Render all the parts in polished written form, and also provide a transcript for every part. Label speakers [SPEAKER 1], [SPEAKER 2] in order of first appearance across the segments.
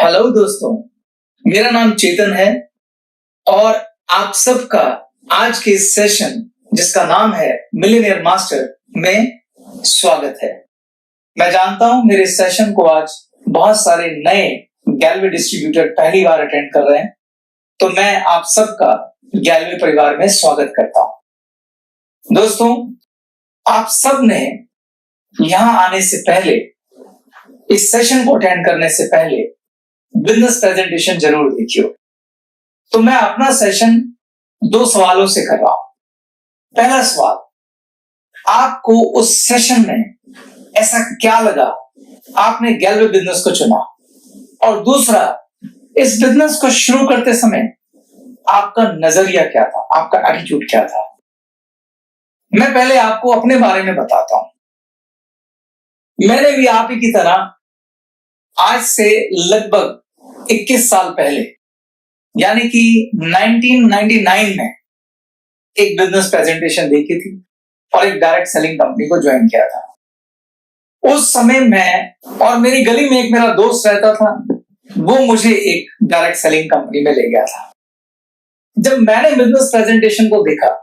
[SPEAKER 1] Hello दोस्तों, मेरा नाम चेतन है और आप सबका आज के इस सेशन जिसका नाम है मिलियनेयर मास्टर में स्वागत है। मैं जानता हूं मेरे सेशन को आज बहुत सारे नए गैलवे डिस्ट्रीब्यूटर पहली बार अटेंड कर रहे हैं, तो मैं आप सबका गैलवे परिवार में स्वागत करता हूं। दोस्तों, आप सब ने यहां आने से पहले, इस सेशन को अटेंड करने से पहले बिजनेस प्रेजेंटेशन जरूर देखिए। तो मैं अपना सेशन 2 सवालों से कर रहा हूं। पहला सवाल, आपको उस सेशन में ऐसा क्या लगा आपने गैलवे बिजनेस को चुना, और दूसरा, इस बिजनेस को शुरू करते समय आपका नजरिया क्या था, आपका एटीट्यूड क्या था। मैं पहले आपको अपने बारे में बताता हूं। मैंने भी आप ही की तरह आज से लगभग 21 साल पहले, यानी कि 1999 में एक बिजनेस प्रेजेंटेशन देखी थी और एक डायरेक्ट सेलिंग कंपनी को ज्वाइन किया था। उस समय मैं और मेरी गली में एक मेरा दोस्त रहता था, वो मुझे एक डायरेक्ट सेलिंग कंपनी में ले गया था। जब मैंने बिजनेस प्रेजेंटेशन को देखा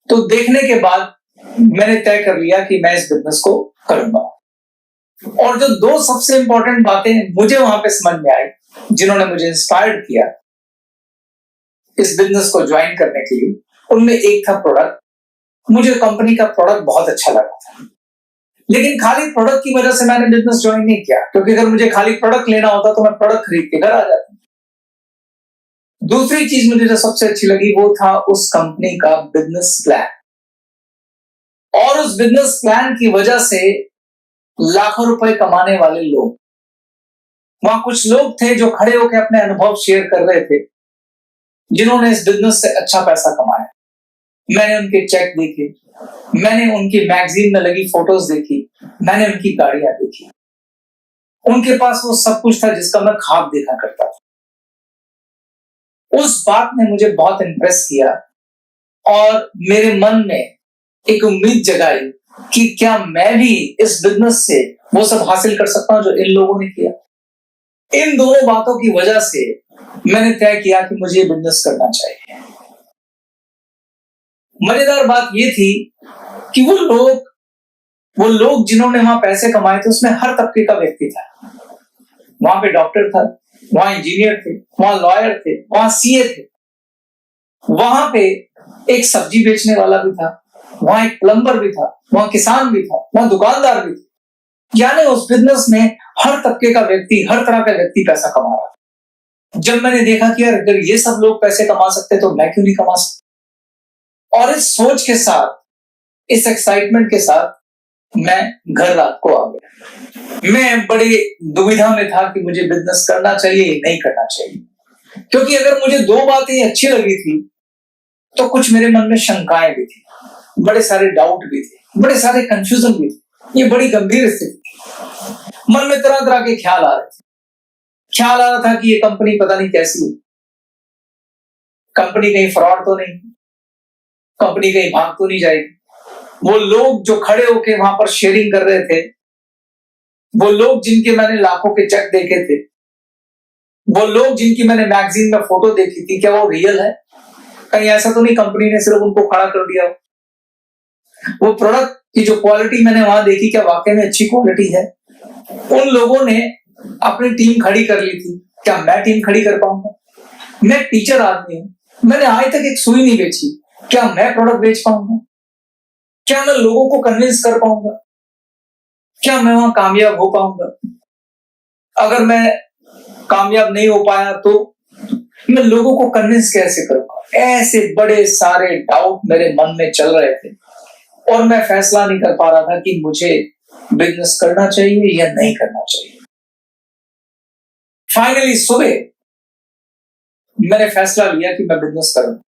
[SPEAKER 1] तो देखने के बाद मैंने तय कर लिया कि मैं इस बिजनेस को करूंगा। और जो 2 सबसे इंपॉर्टेंट बातें मुझे वहां पे समझ में आई, जिन्होंने मुझे इंस्पायर्ड किया इस बिजनेस को ज्वाइन करने के लिए, उनमें एक था प्रोडक्ट। मुझे कंपनी का प्रोडक्ट बहुत अच्छा लगा था, लेकिन खाली प्रोडक्ट की वजह से मैंने बिजनेस ज्वाइन नहीं किया, क्योंकि अगर मुझे खाली प्रोडक्ट लेना होता तो मैं प्रोडक्ट खरीद के घर आ जाता। दूसरी चीज मुझे जो सबसे अच्छी लगी वो था उस कंपनी का बिजनेस प्लान, और उस बिजनेस प्लान की वजह से लाखों रुपए कमाने वाले लोग, वहां कुछ लोग थे जो खड़े होकर अपने अनुभव शेयर कर रहे थे, जिन्होंने इस बिजनेस से अच्छा पैसा कमाया। मैंने उनके चेक देखे, मैंने उनकी मैगजीन में लगी फोटोज देखी, मैंने उनकी गाड़ियां देखी। उनके पास वो सब कुछ था जिसका मैं ख्वाब देखा करता था। उस बात ने मुझे बहुत इंप्रेस किया और मेरे मन में एक उम्मीद जगाई कि क्या मैं भी इस बिजनेस से वो सब हासिल कर सकता हूं जो इन लोगों ने किया। इन दोनों बातों की वजह से मैंने तय किया कि मुझे ये बिजनेस करना चाहिए। मजेदार बात ये थी कि वो लोग जिन्होंने वहां पैसे कमाए थे, उसमें हर तबके का व्यक्ति था। वहां पे डॉक्टर था, वहां इंजीनियर थे, वहां लॉयर थे, वहां सीए थे, वहां पे एक सब्जी बेचने वाला भी था, वहां एक प्लम्बर भी था, वहां किसान भी था, वहां दुकानदार भी था। यानी उस बिजनेस में हर तबके का व्यक्ति, हर तरह का व्यक्ति पैसा कमा रहा था। जब मैंने देखा कि यार अगर ये सब लोग पैसे कमा सकते तो मैं क्यों नहीं कमा सकता, और इस सोच के साथ, इस एक्साइटमेंट के साथ मैं घर रात को आ गया। मैं बड़ी दुविधा में था कि मुझे बिजनेस करना चाहिए या नहीं करना चाहिए, क्योंकि अगर मुझे 2 बातें अच्छी लगी थी तो कुछ मेरे मन में शंकाएं भी थी, बड़े सारे डाउट भी थे, बड़े सारे कंफ्यूजन भी थे। ये बड़ी गंभीर स्थिति थी। मन में तरह तरह के ख्याल आ रहे थे। ख्याल आ रहा था कि ये कंपनी पता नहीं कैसी है, कंपनी कहीं फ्रॉड तो नहीं, कंपनी कहीं भाग तो नहीं जाएगी। वो लोग जो खड़े होके वहां पर शेयरिंग कर रहे थे, वो लोग जिनके मैंने लाखों के चेक देखे थे, वो लोग जिनकी मैंने मैगजीन में फोटो देखी थी, क्या वो रियल है? कहीं ऐसा तो नहीं कंपनी ने सिर्फ उनको खड़ा कर दिया? वो प्रोडक्ट की जो क्वालिटी मैंने वहां देखी, क्या वाकई में अच्छी क्वालिटी है? उन लोगों ने अपनी टीम खड़ी कर ली थी, क्या मैं टीम खड़ी कर पाऊंगा? मैं टीचर आदमी हूं, मैंने आज तक एक सुई नहीं बेची, क्या मैं प्रोडक्ट बेच पाऊंगा? क्या मैं लोगों को कन्विंस कर पाऊंगा? क्या मैं वहां कामयाब हो पाऊंगा? अगर मैं कामयाब नहीं हो पाया तो मैं लोगों को कन्विंस कैसे करूंगा? ऐसे बड़े सारे डाउट मेरे मन में चल रहे थे और मैं फैसला नहीं कर पा रहा था कि मुझे बिजनेस करना चाहिए या नहीं करना चाहिए। फाइनली सुबह मैंने फैसला लिया कि मैं बिजनेस करूंगा।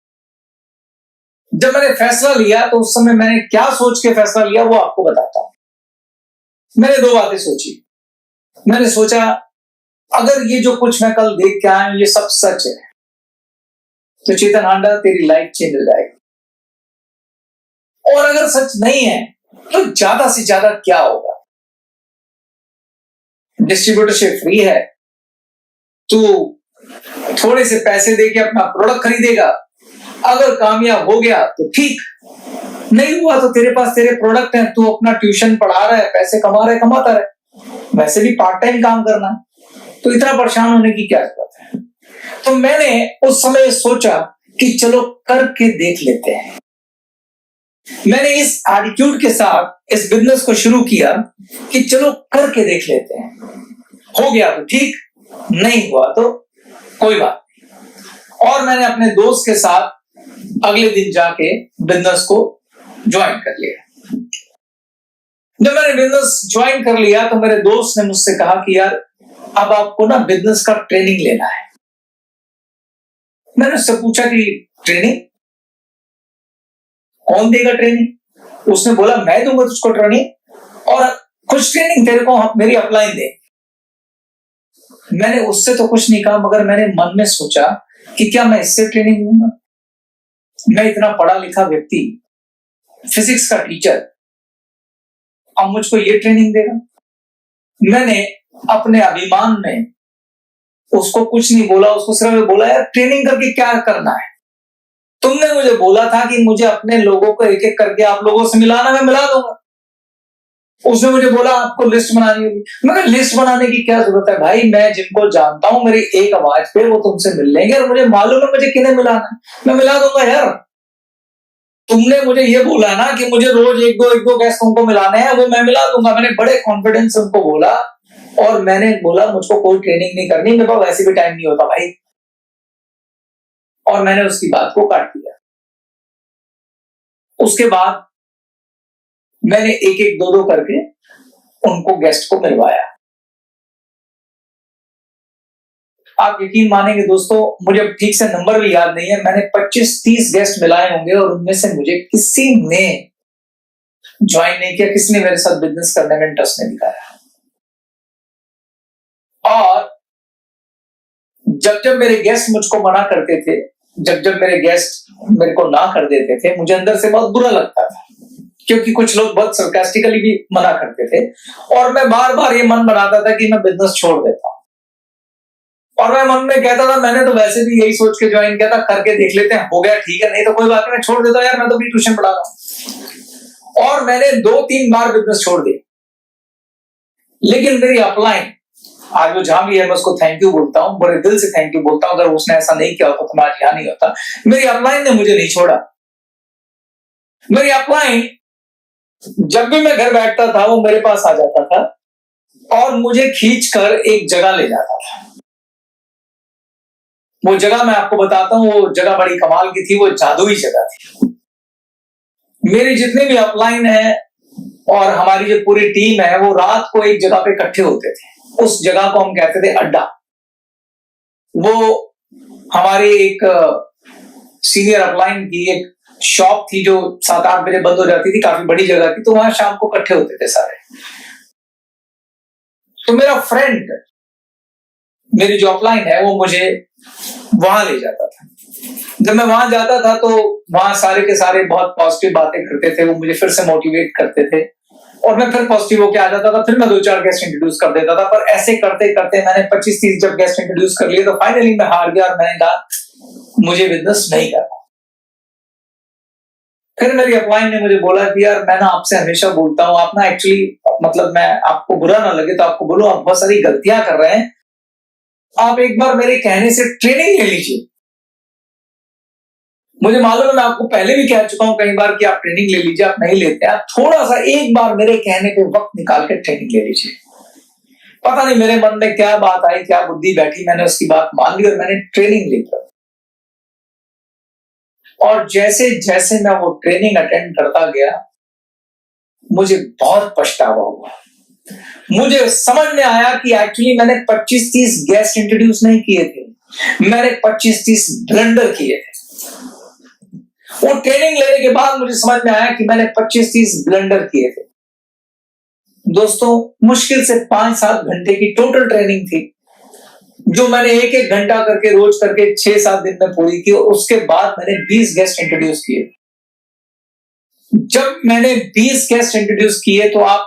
[SPEAKER 1] जब मैंने फैसला लिया तो उस समय मैंने क्या सोच के फैसला लिया वो आपको बताता हूं। मैंने 2 बातें सोची। मैंने सोचा, अगर ये जो कुछ मैं कल देख के आया हूं ये सब सच है तो चेतन हांडा तेरी लाइफ चेंज हो जाएगी, और अगर सच नहीं है तो ज्यादा से ज्यादा क्या होगा? डिस्ट्रीब्यूटरशिप फ्री है, तू थोड़े से पैसे दे के अपना प्रोडक्ट खरीदेगा, अगर कामयाब हो गया तो ठीक, नहीं हुआ तो तेरे पास तेरे प्रोडक्ट हैं, तू अपना ट्यूशन पढ़ा रहा है, पैसे कमा रहा है, कमाता रहे, वैसे भी पार्ट टाइम काम करना है, तो इतना परेशान होने की क्या जरूरत है। तो मैंने उस समय सोचा कि चलो करके देख लेते हैं। मैंने इस एटीट्यूड के साथ इस बिजनेस को शुरू किया कि चलो करके देख लेते हैं, हो गया तो ठीक, नहीं हुआ तो कोई बात नहीं। और मैंने अपने दोस्त के साथ अगले दिन जाके बिजनेस को ज्वाइन कर लिया। जब मैंने बिजनेस ज्वाइन कर लिया तो मेरे दोस्त ने मुझसे कहा कि यार अब आपको ना बिजनेस का ट्रेनिंग लेना है। मैंने उससे पूछा कि ट्रेनिंग कौन देगा ट्रेनिंग? उसने बोला मैं दूंगा तुझको ट्रेनिंग, और कुछ ट्रेनिंग तेरे को मेरी अपलाइन दे। मैंने उससे तो कुछ नहीं कहा, मगर मैंने मन में सोचा कि क्या मैं इससे ट्रेनिंग लूंगा? मैं इतना पढ़ा लिखा व्यक्ति, फिजिक्स का टीचर, अब मुझको ये ट्रेनिंग देगा? मैंने अपने अभिमान में उसको कुछ नहीं बोला, उसको सिर्फ बोला यार ट्रेनिंग करके क्या करना है? तुमने मुझे बोला था कि मुझे अपने लोगों को एक एक करके आप लोगों से मिलाना, मैं मिला दूंगा। उसने मुझे बोला आपको लिस्ट बनानी होगी। मगर लिस्ट बनाने की क्या जरूरत है भाई, मैं जिनको जानता हूं मेरी एक आवाज पे वो तुमसे मिल लेंगे, और मुझे मालूम है मुझे किन्हें मिलाना है, मैं मिला दूंगा यार। तुमने मुझे ये बोला ना कि मुझे रोज एक दो गेस्ट उनको मिलाने हैं, वो मैं मिला दूंगा। मैंने बड़े कॉन्फिडेंस से उनको बोला, और मैंने बोला मुझको कोई ट्रेनिंग नहीं करनी, मेरे पास वैसे भी टाइम नहीं होता भाई। और मैंने उसकी बात को काट दिया। उसके बाद मैंने एक एक दो करके उनको गेस्ट को मिलवाया। आप यकीन मानेंगे दोस्तों, मुझे ठीक से नंबर भी याद नहीं है, मैंने 25-30 गेस्ट मिलाए होंगे, और उनमें से मुझे किसी ने ज्वाइन नहीं किया, किसी ने मेरे साथ बिजनेस करने में इंटरेस्ट नहीं दिखाया। और जब जब मेरे गेस्ट मुझको मना करते थे, जब जब मेरे गेस्ट मेरे को ना कर देते थे, मुझे अंदर से बहुत बुरा लगता था, क्योंकि कुछ लोग बहुत सरकास्टिकली भी मना करते थे, और मैं बार बार ये मन बनाता था कि मैं बिजनेस छोड़ देता हूं। और मैं मन में कहता था मैंने तो वैसे भी यही सोच के ज्वाइन किया था, करके देख लेते हैं, हो गया ठीक है, नहीं तो कोई बात नहीं, मैं छोड़ देता हूं यार, मैं तो भी ट्यूशन पढ़ा रहा हूं। और मैंने 2-3 बार बिजनेस छोड़ दिया। लेकिन मेरी अपलाइन, आज वो जहां भी है मैं उसको थैंक यू बोलता हूं, बड़े दिल से थैंक यू बोलता हूं, अगर उसने ऐसा नहीं किया होता तो मैं आज यहां नहीं होता। मेरी अपलाइन ने मुझे नहीं छोड़ा। मेरी अपलाइन जब भी मैं घर बैठता था वो मेरे पास आ जाता था और मुझे खींचकर एक जगह ले जाता था। वो जगह मैं आपको बताता हूं, वो जगह बड़ी कमाल की थी, वो जादुई जगह थी। मेरी जितने भी अपलाइन है और हमारी जो पूरी टीम है, वो रात को एक जगह पे इकट्ठे होते थे। उस जगह को हम कहते थे अड्डा। वो हमारी एक सीनियर अपलाइन की एक शॉप थी जो 7-8 बजे बंद हो जाती थी, काफी बड़ी जगह थी, तो वहां शाम को इकट्ठे होते थे सारे। तो मेरा फ्रेंड, मेरी जो अपलाइन है, वो मुझे वहां ले जाता था। जब मैं वहां जाता था तो वहां सारे के सारे बहुत पॉजिटिव बातें करते थे, वो मुझे फिर से मोटिवेट करते थे, और मैं फिर पॉजिटिव होके आ जाता था। फिर मैं 2-4 गेस्ट इंट्रोड्यूस कर देता था, पर ऐसे करते करते मैंने 25-30 जब गेस्ट इंट्रोड्यूस कर लिए तो फाइनली मैं हार गया और मैंने कहा मुझे बिजनेस नहीं करना। फिर मेरी अपलाइन ने मुझे बोला कि यार मैं ना आपसे हमेशा बोलता हूं, आप ना एक्चुअली मतलब मैं आपको बुरा ना लगे तो आपको बोलूं, आप बहुत सारी गलतियां कर रहे हैं, आप एक बार मेरे कहने से ट्रेनिंग ले लीजिए। मुझे मालूम है, मैं आपको पहले भी कह चुका हूं कई बार कि आप ट्रेनिंग ले लीजिए, आप नहीं लेते, आप थोड़ा सा एक बार मेरे कहने पे वक्त निकाल के ट्रेनिंग ले लीजिए। पता नहीं मेरे मन में क्या बात आई, क्या बुद्धि बैठी, मैंने उसकी बात मान ली और मैंने ट्रेनिंग ली। और जैसे जैसे मैं वो ट्रेनिंग अटेंड करता गया, मुझे बहुत पछतावा हुआ। मुझे समझ में आया कि एक्चुअली मैंने 25-30 गेस्ट इंट्रोड्यूस नहीं किए थे, मैंने 25-30 ब्लंडर किए थे। वो ट्रेनिंग लेने के बाद मुझे समझ में आया कि मैंने 25-30 ब्लंडर किए थे। दोस्तों, मुश्किल से 5-7 घंटे की टोटल ट्रेनिंग थी, जो मैंने 1-1 घंटा करके रोज करके 6-7 दिन में पूरी की, और उसके बाद मैंने 20 गेस्ट इंट्रोड्यूस किए। जब मैंने 20 गेस्ट इंट्रोड्यूस किए तो आप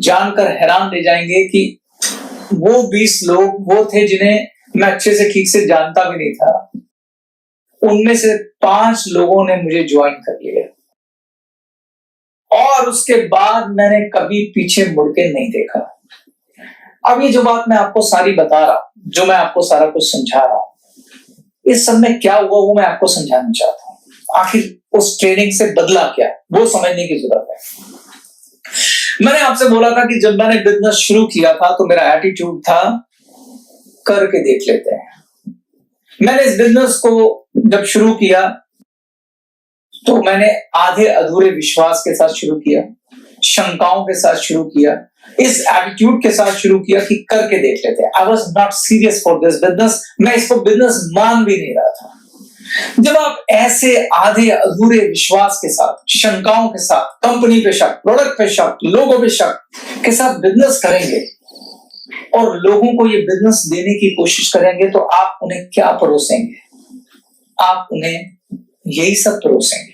[SPEAKER 1] जानकर हैरान रह जाएंगे कि वो 20 लोग वो थे जिन्हें मैं अच्छे से ठीक से जानता भी नहीं था, उनमें से 5 लोगों ने मुझे ज्वाइन कर लिया और उसके बाद मैंने कभी पीछे मुड़ के नहीं देखा। अब ये जो बात मैं आपको सारी बता रहा हूं, जो मैं आपको सारा कुछ समझा रहा हूं, इस सब में क्या हुआ वो मैं आपको समझाना चाहता हूं। आखिर उस ट्रेनिंग से बदला क्या, वो समझने की जरूरत है। मैंने आपसे बोला था कि जब मैंने बिजनेस शुरू किया था तो मेरा एटीट्यूड था करके देख लेते हैं। मैंने इस बिजनेस को जब शुरू किया तो मैंने आधे अधूरे विश्वास के साथ शुरू किया, शंकाओं के साथ शुरू किया, इस एटीट्यूड के साथ शुरू किया कि करके देख लेते हैं। I was not serious for this business, मैं इसको बिजनेस मान भी नहीं रहा था। जब आप ऐसे आधे अधूरे विश्वास के साथ, शंकाओं के साथ, कंपनी पे शक, प्रोडक्ट पे शक, लोगों पे शक के साथ बिजनेस करेंगे और लोगों को ये बिजनेस देने की कोशिश करेंगे तो आप उन्हें क्या परोसेंगे? आप उन्हें यही सब परोसेंगे।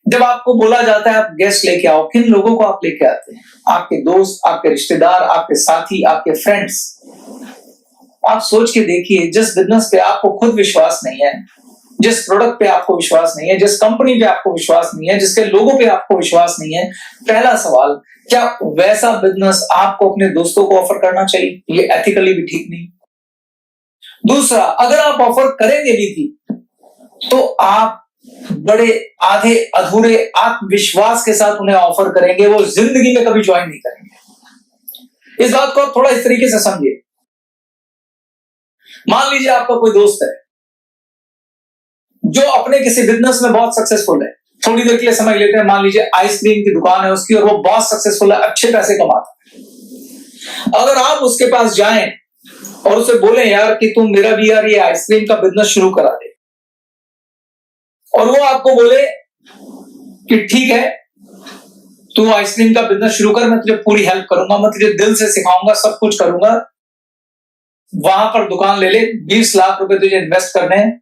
[SPEAKER 1] जब आपको बोला जाता है आप गेस्ट लेके आओ, किन लोगों को आप लेके आते हैं? आपके दोस्त, आपके रिश्तेदार, आपके साथी, आपके फ्रेंड्स। आप सोच के देखिए, जिस बिजनेस पे आपको खुद विश्वास नहीं है, जिस प्रोडक्ट पे आपको विश्वास नहीं है, जिस कंपनी पे आपको विश्वास नहीं है, जिसके लोगों पे आपको विश्वास नहीं है, पहला सवाल, क्या वैसा बिजनेस आपको अपने दोस्तों को ऑफर करना चाहिए? ये एथिकली भी ठीक नहीं। दूसरा, अगर आप ऑफर करेंगे भी थी तो आप बड़े आधे अधूरे आत्मविश्वास के साथ उन्हें ऑफर करेंगे, वो जिंदगी में कभी ज्वाइन नहीं करेंगे। इस बात को आप थोड़ा इस तरीके से समझिए। मान लीजिए आपका कोई दोस्त है जो अपने किसी बिजनेस में बहुत सक्सेसफुल है, थोड़ी देर के लिए समझ लेते हैं, मान लीजिए आइसक्रीम की दुकान है उसकी और वो बहुत सक्सेसफुल है, अच्छे पैसे कमाता है। अगर आप उसके पास जाएं और उसे बोले यार कि तुम मेरा भी यार ये आइसक्रीम का बिजनेस शुरू करा दे, और वो आपको बोले कि ठीक है तू आइसक्रीम का बिजनेस शुरू कर, मैं तुझे पूरी हेल्प करूंगा, मैं तुझे दिल से सिखाऊंगा, सब कुछ करूंगा, वहां पर दुकान ले ले, 20 लाख रुपए तुझे इन्वेस्ट करने हैं,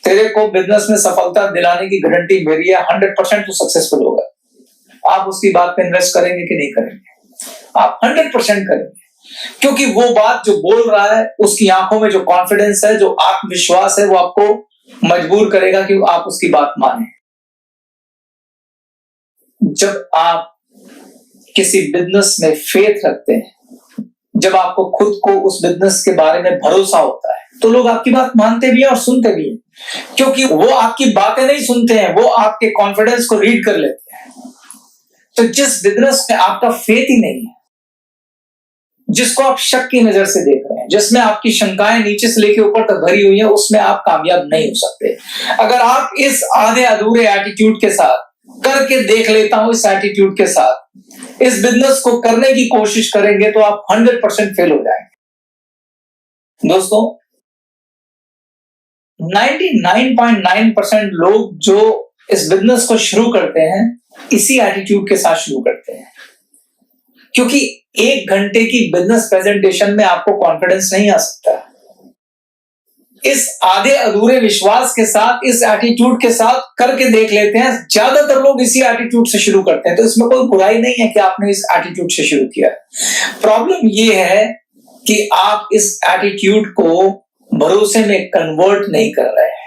[SPEAKER 1] तेरे को बिजनेस में सफलता दिलाने की गारंटी मेरी है, 100% तू सक्सेसफुल होगा। आप उसकी बात पे इन्वेस्ट करेंगे कि नहीं करेंगे? आप 100% करेंगे, क्योंकि वो बात जो बोल रहा है उसकी आंखों में जो कॉन्फिडेंस है, जो आत्मविश्वास है, वो आपको मजबूर करेगा कि आप उसकी बात माने। जब आप किसी बिजनेस में फेथ रखते हैं, जब आपको खुद को उस बिजनेस के बारे में भरोसा होता है, तो लोग आपकी बात मानते भी हैं और सुनते भी हैं, क्योंकि वो आपकी बातें नहीं सुनते हैं, वो आपके कॉन्फिडेंस को रीड कर लेते हैं। तो जिस बिजनेस में आपका फेथ ही नहीं है, जिसको आप शक की नजर से देख रहे हैं, जिसमें आपकी शंकाएं नीचे से लेकर ऊपर तक भरी हुई हैं, उसमें आप कामयाब नहीं हो सकते। अगर आप इस आधे अधूरे एटीट्यूड के साथ, करके देख लेता हूं इस एटीट्यूड के साथ इस बिजनेस को करने की कोशिश करेंगे तो आप 100% फेल हो जाएंगे। दोस्तों, 99.9% लोग जो इस बिजनेस को शुरू करते हैं इसी एटीट्यूड के साथ शुरू करते हैं, क्योंकि 1 घंटे की बिजनेस प्रेजेंटेशन में आपको कॉन्फिडेंस नहीं आ सकता। इस आधे अधूरे विश्वास के साथ, इस एटीट्यूड के साथ करके देख लेते हैं। ज्यादातर लोग इसी एटीट्यूड से शुरू करते हैं, तो इसमें कोई बुराई नहीं है कि आपने इस एटीट्यूड से शुरू किया। प्रॉब्लम ये है कि आप इस एटीट्यूड को भरोसे में कन्वर्ट नहीं कर रहे हैं।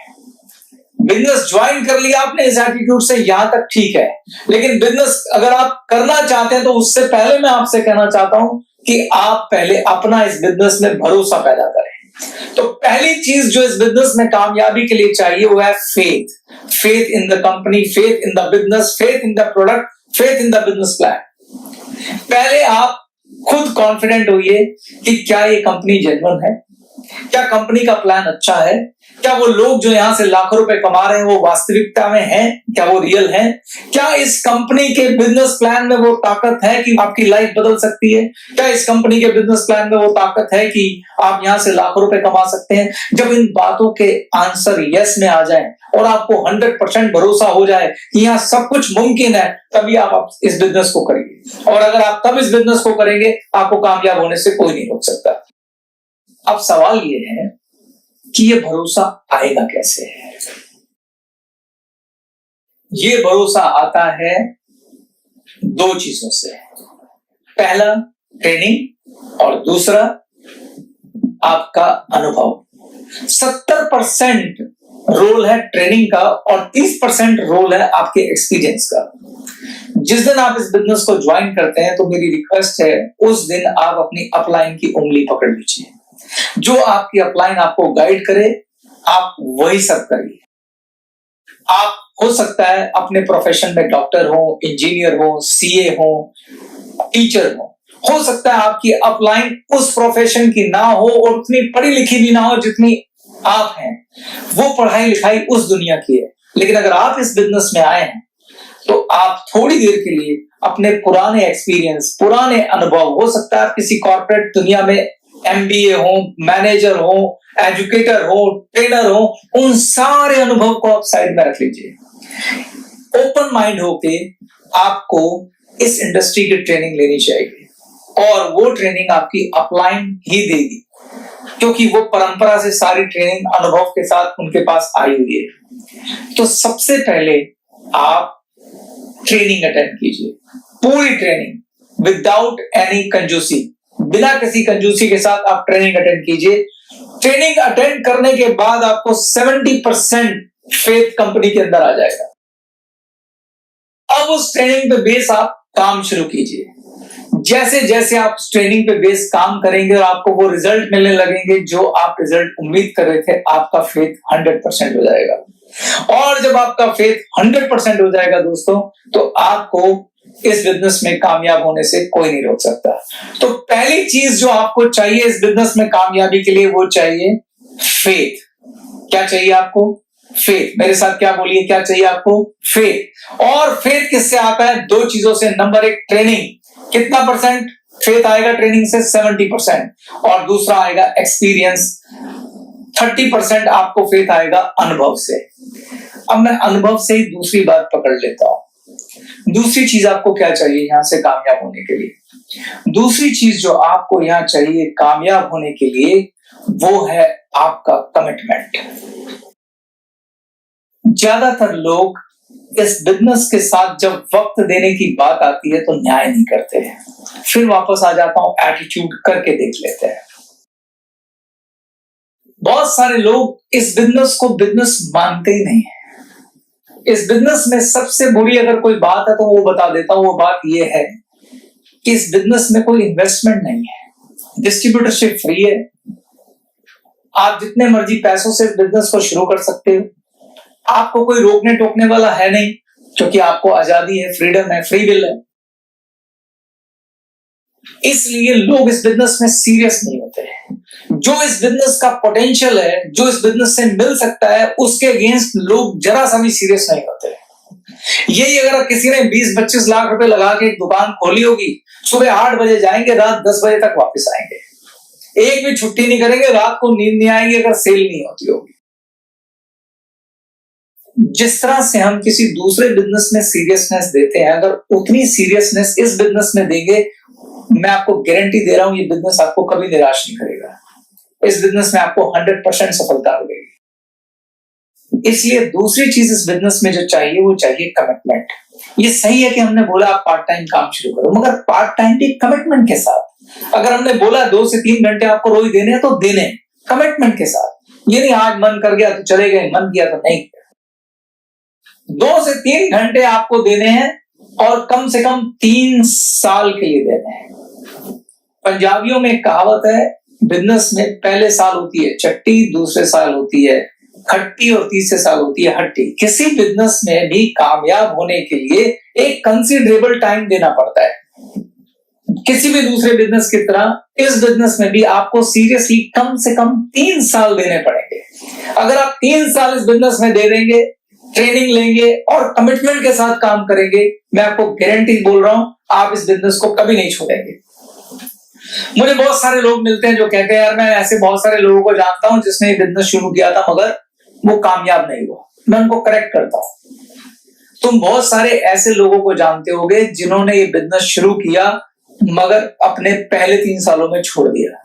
[SPEAKER 1] बिजनेस ज्वाइन कर लिया आपने इस एटीट्यूड से, यहां तक ठीक है, लेकिन बिजनेस अगर आप करना चाहते हैं तो उससे पहले मैं आपसे कहना चाहता हूं कि आप पहले अपना इस बिजनेस में भरोसा पैदा करें। तो पहली चीज जो इस बिजनेस में कामयाबी के लिए चाहिए वो है faith. Faith in the company, faith in the business, faith in the product, faith in the business plan. पहले आप खुद कॉन्फिडेंट होइए कि क्या ये कंपनी जेन्युइन है, क्या कंपनी का प्लान अच्छा है, क्या वो लोग जो यहां से लाखों रुपए कमा रहे हैं वो वास्तविकता में हैं, क्या वो रियल हैं, क्या इस कंपनी के बिजनेस प्लान में वो ताकत है कि आपकी लाइफ बदल सकती है, क्या इस कंपनी के बिजनेस प्लान में वो ताकत है कि आप यहां से लाखों रुपए कमा सकते हैं। जब इन बातों के आंसर यस में आ जाए और आपको 100% भरोसा हो जाए कि यहाँ सब कुछ मुमकिन है, तभी आप इस बिजनेस को करिए। और अगर आप तब इस बिजनेस को करेंगे, आपको कामयाब होने से कोई नहीं रोक सकता। अब सवाल ये है कि ये भरोसा आएगा कैसे? ये भरोसा आता है 2 चीजों से। पहला ट्रेनिंग और दूसरा आपका अनुभव। 70% रोल है ट्रेनिंग का और 30% रोल है आपके एक्सपीरियंस का। जिस दिन आप इस बिजनेस को ज्वाइन करते हैं तो मेरी रिक्वेस्ट है उस दिन आप अपनी अपलाइन की उंगली पकड़ लीजिए। जो आपकी अपलाइन आपको गाइड करे आप वही सब करिए। आप हो सकता है अपने प्रोफेशन में डॉक्टर हो, इंजीनियर हो, सीए हो, टीचर हो सकता है आपकी अपलाइन उस प्रोफेशन की ना हो और उतनी पढ़ी लिखी भी ना हो जितनी आप हैं, वो पढ़ाई लिखाई उस दुनिया की है। लेकिन अगर आप इस बिजनेस में आए हैं तो आप थोड़ी देर के लिए अपने पुराने एक्सपीरियंस, पुराने अनुभव, हो सकता है आप किसी कॉर्पोरेट दुनिया में एमबीए हो, मैनेजर हो, एजुकेटर हो, ट्रेनर हो, उन सारे अनुभव को आप साइड में रख लीजिए। ओपन माइंड होके आपको इस इंडस्ट्री की ट्रेनिंग लेनी चाहिए और वो ट्रेनिंग आपकी अपलाइन ही देगी, क्योंकि वो परंपरा से सारी ट्रेनिंग अनुभव के साथ उनके पास आई हुई है। तो सबसे पहले आप ट्रेनिंग अटेंड कीजिए, पूरी ट्रेनिंग विदाउट एनी कंजूसी, बिना किसी कंजूसी के साथ आप ट्रेनिंग अटेंड कीजिए। ट्रेनिंग अटेंड करने के बाद आपको 70% फेथ कंपनी के अंदर आ जाएगा। अब उस ट्रेनिंग पे बेस आप काम शुरू कीजिए। जैसे जैसे आप ट्रेनिंग पे बेस काम करेंगे और आपको वो रिजल्ट मिलने लगेंगे जो आप रिजल्ट उम्मीद कर रहे थे, आपका फेथ 100% हो जाएगा। और जब आपका फेथ 100% हो जाएगा दोस्तों, तो आपको इस बिजनेस में कामयाब होने से कोई नहीं रोक सकता। तो पहली चीज जो आपको चाहिए इस बिजनेस में कामयाबी के लिए, वो चाहिए फेथ। क्या चाहिए आपको? फेथ। मेरे साथ क्या बोलिए, क्या चाहिए आपको? फेथ। और फेथ किससे आता है? दो चीजों से। नंबर एक, ट्रेनिंग। कितना परसेंट फेथ आएगा ट्रेनिंग से? 70%। और दूसरा आएगा एक्सपीरियंस, 30% आपको फेथ आएगा अनुभव से। अब मैं अनुभव से ही दूसरी बात पकड़ लेता हूं। दूसरी चीज आपको क्या चाहिए यहां से कामयाब होने के लिए? दूसरी चीज जो आपको यहां चाहिए कामयाब होने के लिए, वो है आपका कमिटमेंट। ज्यादातर लोग इस बिजनेस के साथ जब वक्त देने की बात आती है तो न्याय नहीं करते हैं। फिर वापस आ जाता हूं, एटीट्यूड करके देख लेते हैं। बहुत सारे लोग इस बिजनेस को बिजनेस मानते ही नहीं है। इस बिजनेस में सबसे बुरी अगर कोई बात है तो वो बता देता हूं। वो बात ये है कि इस बिजनेस में कोई इन्वेस्टमेंट नहीं है, डिस्ट्रीब्यूटरशिप फ्री है। आप जितने मर्जी पैसों से इस बिजनेस को शुरू कर सकते हो। आपको कोई रोकने टोकने वाला है नहीं, क्योंकि आपको आजादी है, फ्रीडम है, फ्री विल है। इसलिए लोग इस बिजनेस में सीरियस नहीं होते हैं। जो इस बिजनेस का पोटेंशियल है, जो इस बिजनेस से मिल सकता है, उसके अगेंस्ट लोग जरा सा भी सीरियस नहीं होते। यही अगर किसी ने 20-25 लाख रुपए लगा के एक दुकान खोली होगी, सुबह 8 बजे जाएंगे, रात 10 बजे तक वापस आएंगे, एक भी छुट्टी नहीं करेंगे, रात को नींद नहीं आएगी अगर सेल नहीं होती होगी। जिस तरह से हम किसी दूसरे बिजनेस में सीरियसनेस देते हैं, अगर उतनी सीरियसनेस इस बिजनेस में देंगे, मैं आपको गारंटी दे रहा हूं, ये बिजनेस आपको कभी निराश नहीं करेगा। इस बिजनेस में आपको 100% सफलता मिलेगी। इसलिए दूसरी चीज इस बिजनेस में जो चाहिए, वो चाहिए कमिटमेंट। ये सही है कि हमने बोला आप पार्ट टाइम काम शुरू करो, मगर पार्ट टाइम भी कमिटमेंट के साथ। अगर हमने बोला 2 से 3 घंटे आपको रोज देने हैं तो देने, कमिटमेंट के साथ। ये नहीं आज मन कर गया तो चले गए, मन किया तो नहीं। 2 से 3 घंटे आपको देने हैं और कम से कम 3 साल के लिए देने हैं। पंजाबियों में कहावत है, बिजनेस में पहले साल होती है चट्टी, दूसरे साल होती है खट्टी और तीसरे साल होती है हट्टी। किसी बिजनेस में भी कामयाब होने के लिए एक कंसिडरेबल टाइम देना पड़ता है। किसी भी दूसरे बिजनेस की तरह इस बिजनेस में भी आपको सीरियसली कम से कम 3 साल देने पड़ेंगे। अगर आप 3 साल इस बिजनेस में दे देंगे, ट्रेनिंग लेंगे और कमिटमेंट के साथ काम करेंगे, मैं आपको गारंटी बोल रहा हूं, आप इस बिजनेस को कभी नहीं छोड़ेंगे। मुझे बहुत सारे लोग मिलते हैं जो कहते हैं, यार मैं ऐसे बहुत सारे लोगों को जानता हूं जिसने बिजनेस शुरू किया था मगर वो कामयाब नहीं हुआ। मैं उनको करेक्ट करता हूं, तुम बहुत सारे ऐसे लोगों को जानते होगे जिन्होंने ये बिजनेस शुरू किया मगर अपने पहले 3 सालों में छोड़ दिया।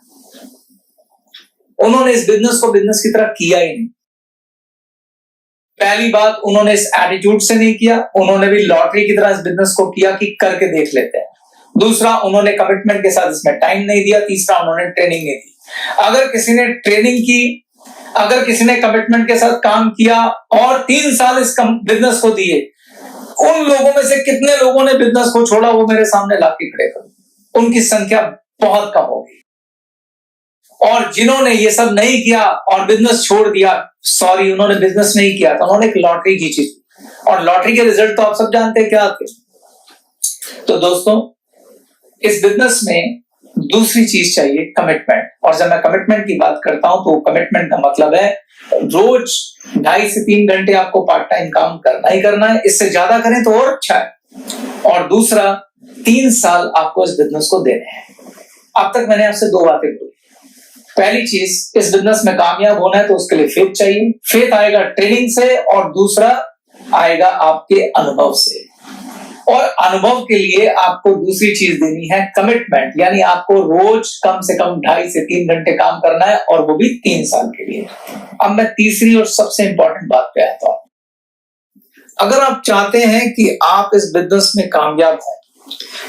[SPEAKER 1] उन्होंने इस बिजनेस को बिजनेस की तरह किया ही नहीं। पहली बात, उन्होंने इस एटीट्यूड से नहीं किया, उन्होंने भी लॉटरी की तरह इस बिजनेस को किया कि करके देख लेते हैं। दूसरा, उन्होंने कमिटमेंट के साथ इसमें टाइम नहीं दिया। तीसरा, उन्होंने ट्रेनिंग नहीं दी। अगर किसी ने ट्रेनिंग की, अगर किसी ने कमिटमेंट के साथ काम किया और 3 साल इस बिजनेस को दिए, उन लोगों में से कितने लोगों ने बिजनेस को छोड़ा, वो मेरे सामने लाके खड़े करो। उनकी संख्या बहुत कम होगी। और जिन्होंने ये सब नहीं किया और बिजनेस छोड़ दिया, सॉरी, उन्होंने बिजनेस नहीं किया था, उन्होंने एक लॉटरी खींची थी, और लॉटरी के रिजल्ट तो आप सब जानते हैं क्या आते। तो दोस्तों, इस बिजनेस में दूसरी चीज चाहिए, कमिटमेंट। और जब मैं कमिटमेंट की बात करता हूं तो कमिटमेंट का मतलब है रोज 2.5 से 3 घंटे आपको पार्ट टाइम काम करना ही करना है, इससे ज्यादा करें तो और अच्छा है। और दूसरा, 3 साल आपको इस बिजनेस को देने हैं। अब तक मैंने आपसे 2 बातें बोली। पहली चीज, इस बिजनेस में कामयाब होना है तो उसके लिए फेथ चाहिए। फेथ आएगा ट्रेनिंग से, और दूसरा आएगा आपके अनुभव से। और अनुभव के लिए आपको दूसरी चीज देनी है, कमिटमेंट, यानी आपको रोज कम से कम 2.5 से 3 घंटे काम करना है, और वो भी 3 साल के लिए। अब मैं तीसरी और सबसे इंपॉर्टेंट बात पे आता हूं। अगर आप चाहते हैं कि आप इस बिजनेस में कामयाब हो,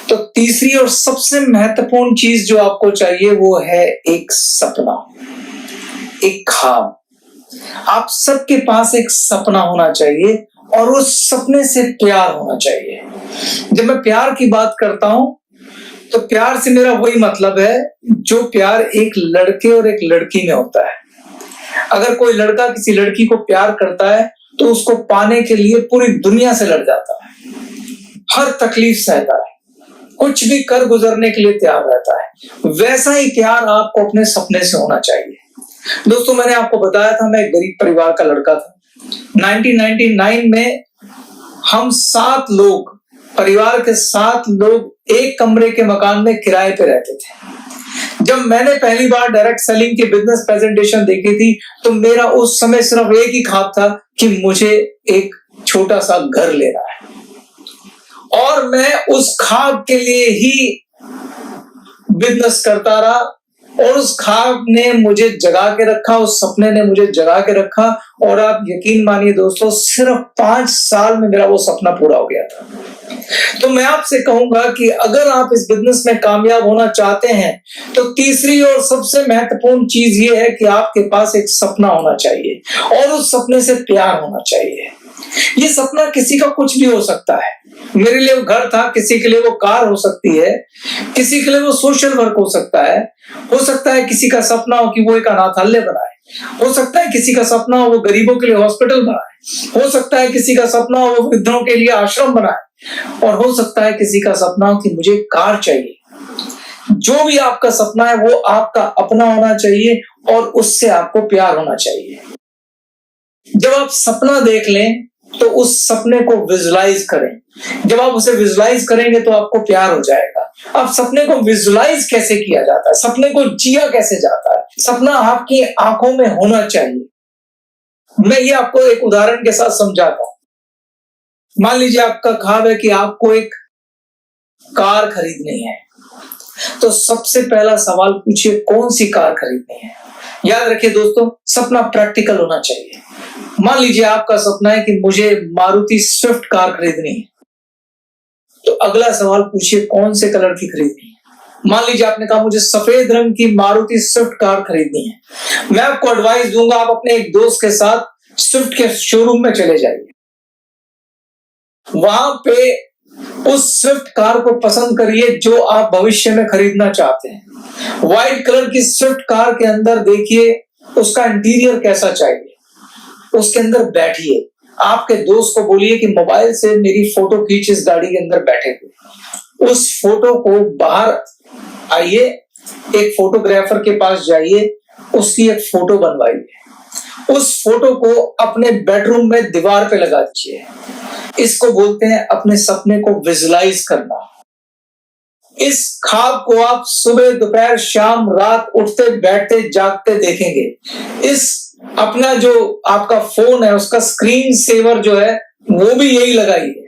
[SPEAKER 1] तो तीसरी और सबसे महत्वपूर्ण चीज जो आपको चाहिए वो है एक सपना, एक ख्वाब। आप सबके पास एक सपना होना चाहिए, और उस सपने से प्यार होना चाहिए। जब मैं प्यार की बात करता हूं तो प्यार से मेरा वही मतलब है जो प्यार एक लड़के और एक लड़की में होता है। अगर कोई लड़का किसी लड़की को प्यार करता है तो उसको पाने के लिए पूरी दुनिया से लड़ जाता है, हर तकलीफ सहता है, कुछ भी कर गुजरने के लिए तैयार रहता है। वैसा ही प्यार आपको अपने सपने से होना चाहिए। दोस्तों, मैंने आपको बताया था मैं एक गरीब परिवार का लड़का था। 1999 में हम 7 लोग, परिवार के 7 लोग एक कमरे के मकान में किराए पे रहते थे। जब मैंने पहली बार डायरेक्ट सेलिंग की बिजनेस प्रेजेंटेशन देखी थी तो मेरा उस समय सिर्फ एक ही ख्वाब था कि मुझे एक छोटा सा घर लेना है, और मैं उस ख्वाब के लिए ही बिजनेस करता रहा। और उस ख्वाब ने मुझे जगा के रखा, उस सपने ने मुझे जगा के रखा, और आप यकीन मानिए दोस्तों, सिर्फ 5 साल में मेरा वो सपना पूरा हो गया था। तो मैं आपसे कहूंगा कि अगर आप इस बिजनेस में कामयाब होना चाहते हैं तो तीसरी और सबसे महत्वपूर्ण चीज ये है कि आपके पास एक सपना होना चाहिए, और उस सपने से प्यार होना चाहिए। ये सपना किसी का कुछ भी हो सकता है। मेरे लिए वो घर था, किसी के लिए वो कार हो सकती है, किसी के लिए वो सोशल वर्क हो सकता है किसी का सपना हो कि वो एक अनाथालय बनाए, हो सकता है किसी का सपना हो वो गरीबों के लिए हॉस्पिटल बनाए, हो सकता है किसी का सपना हो वो वृद्धों के लिए आश्रम बनाए, और हो सकता है किसी का सपना हो कि मुझे कार चाहिए। जो भी आपका सपना है वो आपका अपना होना चाहिए, और उससे आपको प्यार होना चाहिए। जब आप सपना देख लें तो उस सपने को विजुलाइज करें। जब आप उसे विजुलाइज करेंगे तो आपको प्यार हो जाएगा। अब सपने को विजुलाइज कैसे किया जाता है, सपने को जिया कैसे जाता है? सपना आपकी आंखों में होना चाहिए। मैं ये आपको एक उदाहरण के साथ समझाता हूं। मान लीजिए आपका ख्वाब है कि आपको एक कार खरीदनी है, तो सबसे पहला सवाल पूछिए कौन सी कार खरीदनी है। याद रखिए दोस्तों, सपना प्रैक्टिकल होना चाहिए। मान लीजिए आपका सपना है कि मुझे मारुति स्विफ्ट कार खरीदनी है, तो अगला सवाल पूछिए कौन से कलर की खरीदनी है। मान लीजिए आपने कहा मुझे सफेद रंग की मारुति स्विफ्ट कार खरीदनी है। मैं आपको एडवाइस दूंगा, आप अपने एक दोस्त के साथ स्विफ्ट के शोरूम में चले जाइए, वहां पे उस स्विफ्ट कार को पसंद करिए जो आप भविष्य में खरीदना चाहते हैं। व्हाइट कलर की स्विफ्ट कार के अंदर देखिए उसका इंटीरियर कैसा चाहिए, उसके अंदर बैठिए, आपके दोस्त को बोलिए कि मोबाइल से मेरी फोटो खींच इस गाड़ी के अंदर बैठे हुए। उस फोटो को बाहर आइए, एक फोटोग्राफर के पास जाइए, उसकी एक फोटो बनवाइए, उस फोटो को अपने बेडरूम में दीवार पे लगा दीजिए। इसको बोलते हैं अपने सपने को विजुलाइज करना। इस ख्वाब को आप सुबह दोपहर शाम रात उठते बैठते जागते देखेंगे। इस अपना जो आपका फोन है उसका स्क्रीन सेवर जो है वो भी यही लगाइए।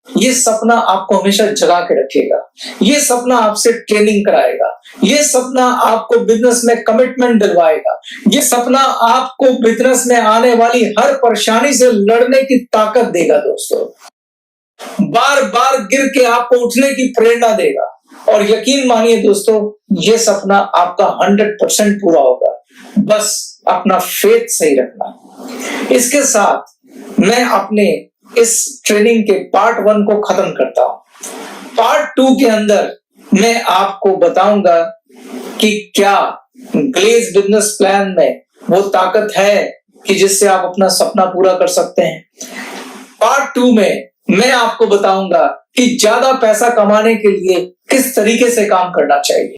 [SPEAKER 1] ये सपना आपको हमेशा जगा के रखेगा, ये सपना आपसे ट्रेनिंग कराएगा, ये सपना आपको बिजनेस में कमिटमेंट दिलवाएगा, ये सपना आपको बिजनेस में आने वाली हर परेशानी से लड़ने की ताकत देगा दोस्तों। बार बार गिर के आपको उठने की प्रेरणा देगा। और यकीन मानिए दोस्तों, ये सपना आपका 100% पूरा होगा। बस अपना फेथ सही रखना। इसके साथ मैं अपने इस ट्रेनिंग के पार्ट 1 को खत्म करता हूं। पार्ट 2 के अंदर मैं आपको बताऊंगा कि क्या ग्लेज बिजनेस प्लान में वो ताकत है कि जिससे आप अपना सपना पूरा कर सकते हैं। पार्ट 2 में मैं आपको बताऊंगा कि ज्यादा पैसा कमाने के लिए किस तरीके से काम करना चाहिए।